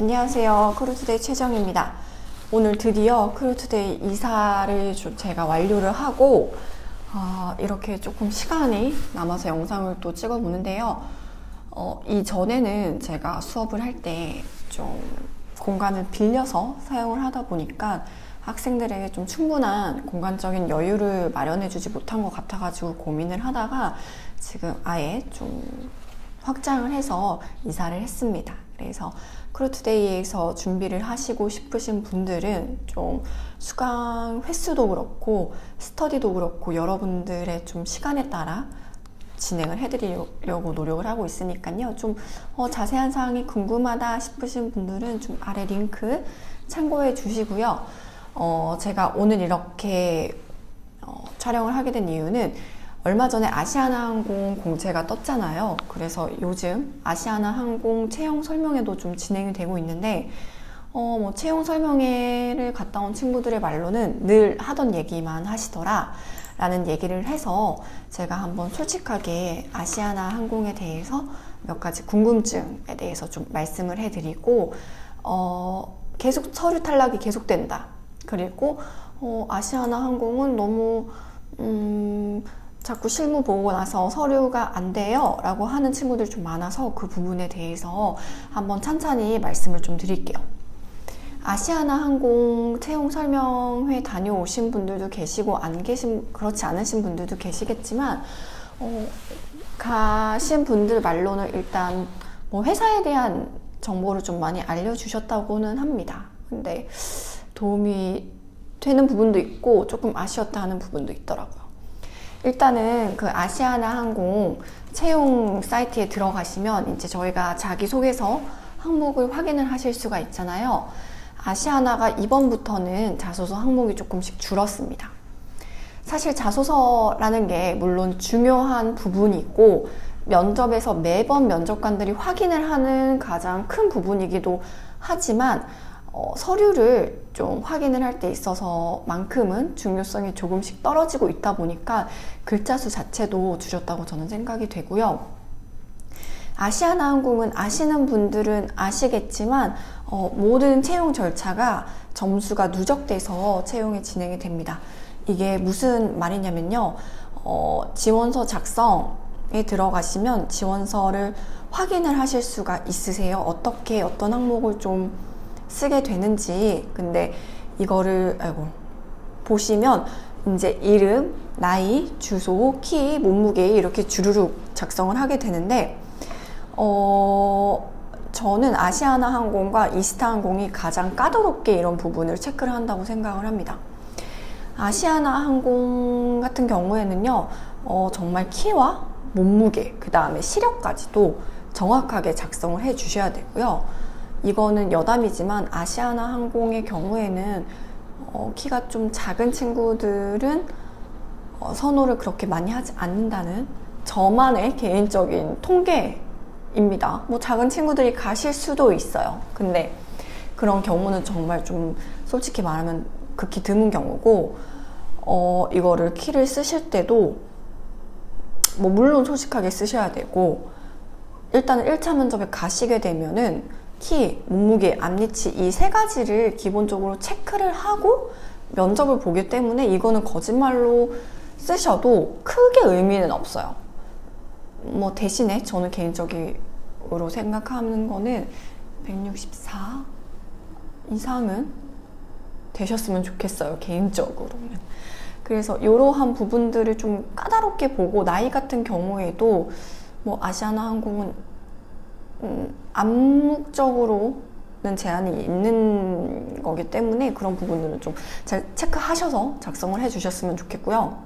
안녕하세요. 크루투데이 최정입니다. 오늘 드디어 크루투데이 이사를 제가 완료를 하고 이렇게 조금 시간이 남아서 영상을 또 찍어보는데요. 이전에는 제가 수업을 할 때 좀 공간을 빌려서 사용을 하다 보니까 학생들에게 좀 충분한 공간적인 여유를 마련해주지 못한 것 같아가지고 고민을 하다가 지금 아예 좀 확장을 해서 이사를 했습니다. 그래서 크루투데이에서 준비를 하시고 싶으신 분들은 좀 수강 횟수도 그렇고 스터디도 그렇고 여러분들의 좀 시간에 따라 진행을 해드리려고 노력을 하고 있으니까요. 좀 자세한 사항이 궁금하다 싶으신 분들은 좀 아래 링크 참고해 주시고요. 제가 오늘 이렇게 촬영을 하게 된 이유는 얼마 전에 아시아나항공 공채가 떴잖아요. 그래서 요즘 아시아나항공 채용 설명회도 좀 진행이 되고 있는데 채용 설명회를 갔다 온 친구들의 말로는 늘 하던 얘기만 하시더라 라는 얘기를 해서 제가 한번 솔직하게 아시아나항공에 대해서 몇 가지 궁금증에 대해서 좀 말씀을 해드리고 계속 서류 탈락이 계속된다. 그리고 아시아나항공은 너무 자꾸 실무 보고 나서 서류가 안 돼요 라고 하는 친구들이 좀 많아서 그 부분에 대해서 한번 찬찬히 말씀을 좀 드릴게요. 아시아나항공 채용 설명회 다녀오신 분들도 계시고 그렇지 않으신 분들도 계시겠지만 가신 분들 말로는 일단 회사에 대한 정보를 좀 많이 알려주셨다고는 합니다. 근데 도움이 되는 부분도 있고 조금 아쉬웠다 하는 부분도 있더라고요. 일단은 그 아시아나항공 채용 사이트에 들어가시면 이제 저희가 자기소개서 항목을 확인을 하실 수가 있잖아요. 아시아나가 이번부터는 자소서 항목이 조금씩 줄었습니다. 사실 자소서라는 게 물론 중요한 부분이고 면접에서 매번 면접관들이 확인을 하는 가장 큰 부분이기도 하지만 서류를 좀 확인을 할 때 있어서만큼은 중요성이 조금씩 떨어지고 있다 보니까 글자 수 자체도 줄였다고 저는 생각이 되고요. 아시아나항공은 아시는 분들은 아시겠지만 모든 채용 절차가 점수가 누적돼서 채용이 진행이 됩니다. 이게 무슨 말이냐면요. 지원서 작성에 들어가시면 지원서를 확인을 하실 수가 있으세요. 어떻게 어떤 항목을 좀 쓰게 되는지. 근데 이거를 보시면 이제 이름, 나이, 주소, 키, 몸무게 이렇게 주르륵 작성을 하게 되는데 저는 아시아나항공과 이스타항공이 가장 까다롭게 이런 부분을 체크를 한다고 생각을 합니다. 아시아나항공 같은 경우에는요 정말 키와 몸무게 그 다음에 시력까지도 정확하게 작성을 해 주셔야 되고요. 이거는 여담이지만 아시아나항공의 경우에는 키가 좀 작은 친구들은 선호를 그렇게 많이 하지 않는다는 저만의 개인적인 통계입니다. 작은 친구들이 가실 수도 있어요. 근데 그런 경우는 정말 좀 솔직히 말하면 극히 드문 경우고 이거를 키를 쓰실 때도 물론 솔직하게 쓰셔야 되고 일단은 1차 면접에 가시게 되면은 키, 몸무게, 앞니치 이 세 가지를 기본적으로 체크를 하고 면접을 보기 때문에 이거는 거짓말로 쓰셔도 크게 의미는 없어요. 대신에 저는 개인적으로 생각하는 거는 164 이상은 되셨으면 좋겠어요. 개인적으로는. 그래서 이러한 부분들을 좀 까다롭게 보고 나이 같은 경우에도 아시아나항공은 암묵적으로는 제한이 있는 거기 때문에 그런 부분들은 좀 잘 체크하셔서 작성을 해 주셨으면 좋겠고요.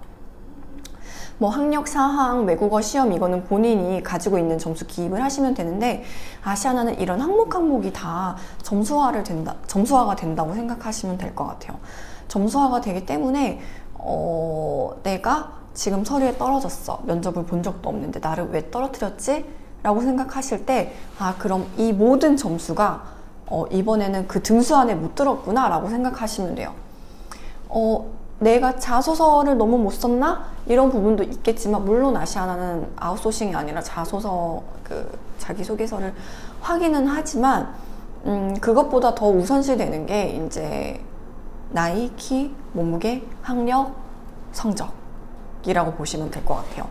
학력 사항, 외국어 시험 이거는 본인이 가지고 있는 점수 기입을 하시면 되는데 아시아나는 이런 항목이 다 점수화가 된다고 생각하시면 될 것 같아요. 점수화가 되기 때문에 내가 지금 서류에 떨어졌어. 면접을 본 적도 없는데 나를 왜 떨어뜨렸지? 라고 생각하실 때 그럼 이 모든 점수가 이번에는 그 등수 안에 못 들었구나 라고 생각하시면 돼요. 내가 자소서를 너무 못 썼나? 이런 부분도 있겠지만 물론 아시아나는 아웃소싱이 아니라 자소서 자기소개서를 확인은 하지만 그것보다 더 우선시 되는 게 이제 나이, 키, 몸무게, 학력, 성적이라고 보시면 될 것 같아요.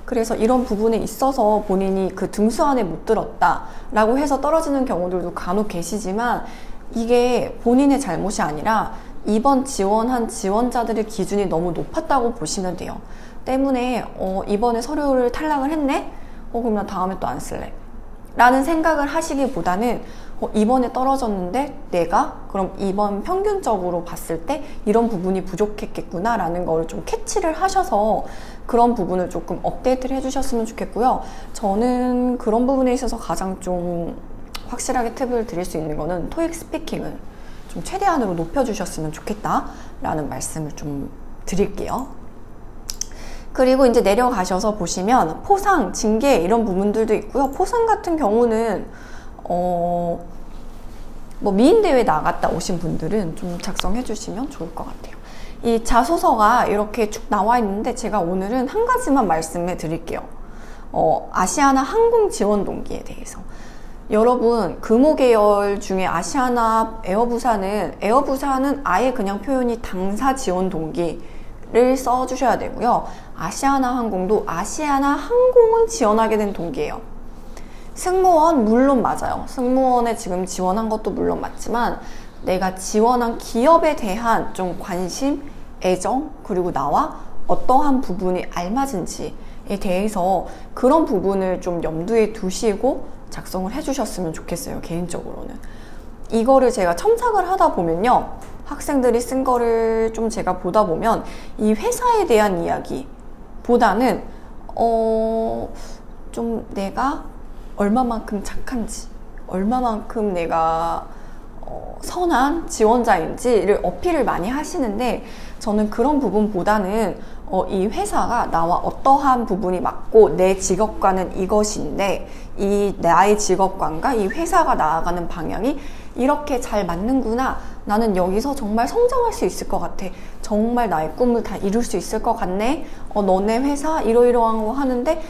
그래서 이런 부분에 있어서 본인이 그 등수 안에 못 들었다 라고 해서 떨어지는 경우들도 간혹 계시지만, 이게 본인의 잘못이 아니라 이번 지원한 지원자들의 기준이 너무 높았다고 보시면 돼요. 때문에 이번에 서류를 탈락을 했네? 그럼 나 다음에 또 안 쓸래 라는 생각을 하시기보다는 이번에 떨어졌는데 내가 그럼 이번 평균적으로 봤을 때 이런 부분이 부족했겠구나 라는 걸 좀 캐치를 하셔서 그런 부분을 조금 업데이트를 해주셨으면 좋겠고요. 저는 그런 부분에 있어서 가장 좀 확실하게 팁을 드릴 수 있는 거는 토익 스피킹을 좀 최대한으로 높여주셨으면 좋겠다 라는 말씀을 좀 드릴게요. 그리고 이제 내려가셔서 보시면 포상, 징계 이런 부분들도 있고요. 포상 같은 경우는 뭐 미인대회 나갔다 오신 분들은 좀 작성해 주시면 좋을 것 같아요. 이 자소서가 이렇게 쭉 나와 있는데 제가 오늘은 한 가지만 말씀해 드릴게요. 아시아나 항공 지원 동기에 대해서. 여러분, 금호 계열 중에 아시아나 에어부산은 아예 그냥 표현이 당사 지원 동기를 써주셔야 되고요. 아시아나 항공도 아시아나 항공은 지원하게 된 동기예요. 승무원 물론 맞아요. 승무원에 지금 지원한 것도 물론 맞지만 내가 지원한 기업에 대한 좀 관심, 애정, 그리고 나와 어떠한 부분이 알맞은지에 대해서 그런 부분을 좀 염두에 두시고 작성을 해주셨으면 좋겠어요. 개인적으로는. 이거를 제가 첨삭을 하다 보면요, 학생들이 쓴 거를 좀 제가 보다 보면 이 회사에 대한 이야기보다는 좀 내가 얼마만큼 착한지, 얼마만큼 내가 선한 지원자인지를 어필을 많이 하시는데, 저는 그런 부분보다는 이 회사가 나와 어떠한 부분이 맞고 내 직업과는 이것인데 이 나의 직업관과 이 회사가 나아가는 방향이 이렇게 잘 맞는구나, 나는 여기서 정말 성장할 수 있을 것 같아, 정말 나의 꿈을 다 이룰 수 있을 것 같네, 너네 회사 이러이러한 거 하는데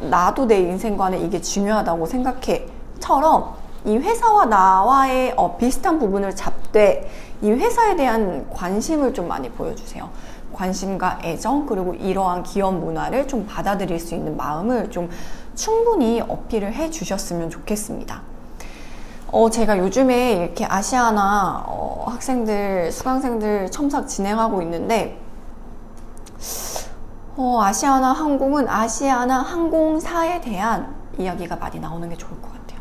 나도 내 인생관에 이게 중요하다고 생각해 처럼 이 회사와 나와의 비슷한 부분을 잡되 이 회사에 대한 관심을 좀 많이 보여주세요. 관심과 애정, 그리고 이러한 기업 문화를 좀 받아들일 수 있는 마음을 좀 충분히 어필을 해 주셨으면 좋겠습니다. 제가 요즘에 이렇게 아시아나 학생들, 수강생들 첨삭 진행하고 있는데, 아시아나 항공은 아시아나 항공사에 대한 이야기가 많이 나오는 게 좋을 것 같아요.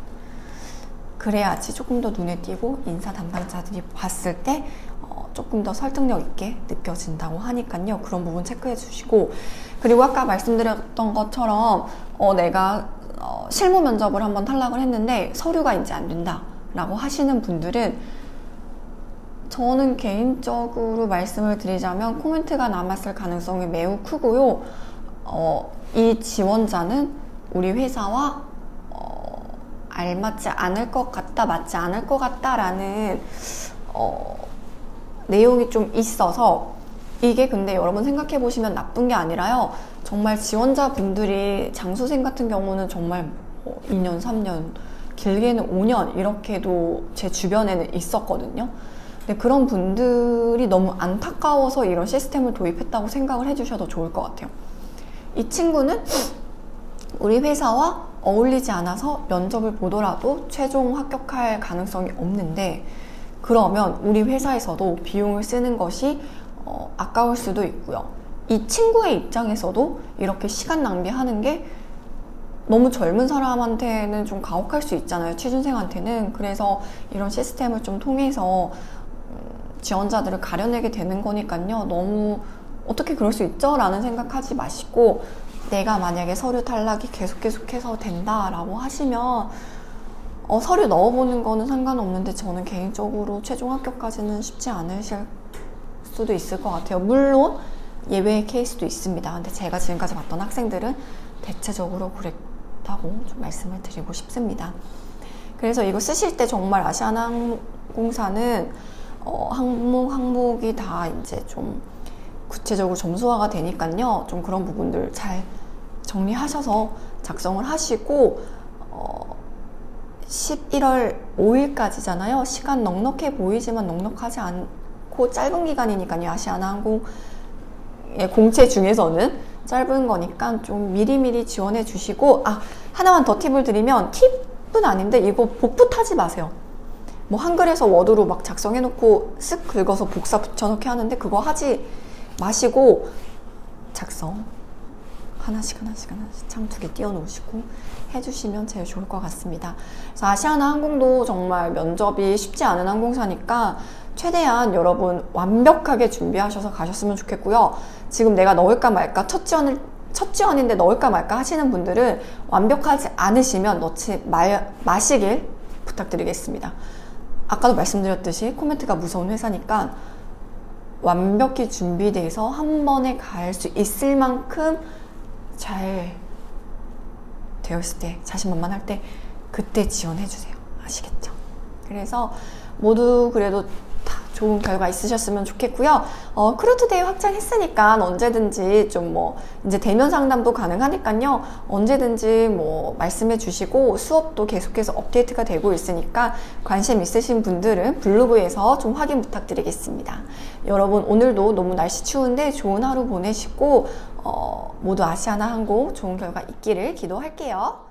그래야지 조금 더 눈에 띄고 인사 담당자들이 봤을 때 조금 더 설득력 있게 느껴진다고 하니까요. 그런 부분 체크해 주시고, 그리고 아까 말씀드렸던 것처럼 내가 실무 면접을 한번 탈락을 했는데 서류가 이제 안 된다 라고 하시는 분들은, 저는 개인적으로 말씀을 드리자면 코멘트가 남았을 가능성이 매우 크고요. 이 지원자는 우리 회사와 알맞지 않을 것 같다, 맞지 않을 것 같다 라는 내용이 좀 있어서, 이게 근데 여러분 생각해 보시면 나쁜 게 아니라요, 정말 지원자분들이 장수생 같은 경우는 정말 2년, 3년, 길게는 5년 이렇게도 제 주변에는 있었거든요. 근데 그런 분들이 너무 안타까워서 이런 시스템을 도입했다고 생각을 해주셔도 좋을 것 같아요. 이 친구는 우리 회사와 어울리지 않아서 면접을 보더라도 최종 합격할 가능성이 없는데, 그러면 우리 회사에서도 비용을 쓰는 것이 아까울 수도 있고요. 이 친구의 입장에서도 이렇게 시간 낭비하는 게 너무 젊은 사람한테는 좀 가혹할 수 있잖아요, 취준생한테는. 그래서 이런 시스템을 좀 통해서 지원자들을 가려내게 되는 거니까요. 너무 어떻게 그럴 수 있죠? 라는 생각하지 마시고, 내가 만약에 서류 탈락이 계속해서 된다라고 하시면 서류 넣어보는 거는 상관없는데, 저는 개인적으로 최종 합격까지는 쉽지 않으실 수도 있을 것 같아요. 물론 예외의 케이스도 있습니다. 근데 제가 지금까지 봤던 학생들은 대체적으로 그랬다고 좀 말씀을 드리고 싶습니다. 그래서 이거 쓰실 때 정말 아시아나항공사는 항목이 다 이제 좀 구체적으로 점수화가 되니까요. 좀 그런 부분들 잘 정리하셔서 작성을 하시고, 11월 5일까지잖아요. 시간 넉넉해 보이지만 넉넉하지 않고 짧은 기간이니까요. 아시아나항공의 공채 중에서는 짧은 거니까 좀 미리미리 지원해 주시고, 하나만 더 팁을 드리면, 팁은 아닌데 이거 복붙 하지 마세요. 뭐 한글에서 워드로 막 작성해 놓고 쓱 긁어서 복사 붙여넣기 하는데 그거 하지 마시고 작성 하나씩 참 2개 띄워 놓으시고 해주시면 제일 좋을 것 같습니다. 그래서 아시아나항공도 정말 면접이 쉽지 않은 항공사니까 최대한 여러분 완벽하게 준비하셔서 가셨으면 좋겠고요. 지금 내가 넣을까 말까, 첫 지원인데 넣을까 말까 하시는 분들은 완벽하지 않으시면 넣지 마시길 부탁드리겠습니다. 아까도 말씀드렸듯이 코멘트가 무서운 회사니까 완벽히 준비돼서 한 번에 갈 수 있을 만큼 잘 되어 있을 때, 자신만만할 때 그때 지원해 주세요. 아시겠죠? 그래서 모두 그래도 다 좋은 결과 있으셨으면 좋겠고요. 크루투데이 확장했으니까 언제든지 좀 이제 대면 상담도 가능하니까요. 언제든지 말씀해 주시고 수업도 계속해서 업데이트가 되고 있으니까 관심 있으신 분들은 블로그에서 좀 확인 부탁드리겠습니다. 여러분 오늘도 너무 날씨 추운데 좋은 하루 보내시고 모두 아시아나항공 좋은 결과 있기를 기도할게요.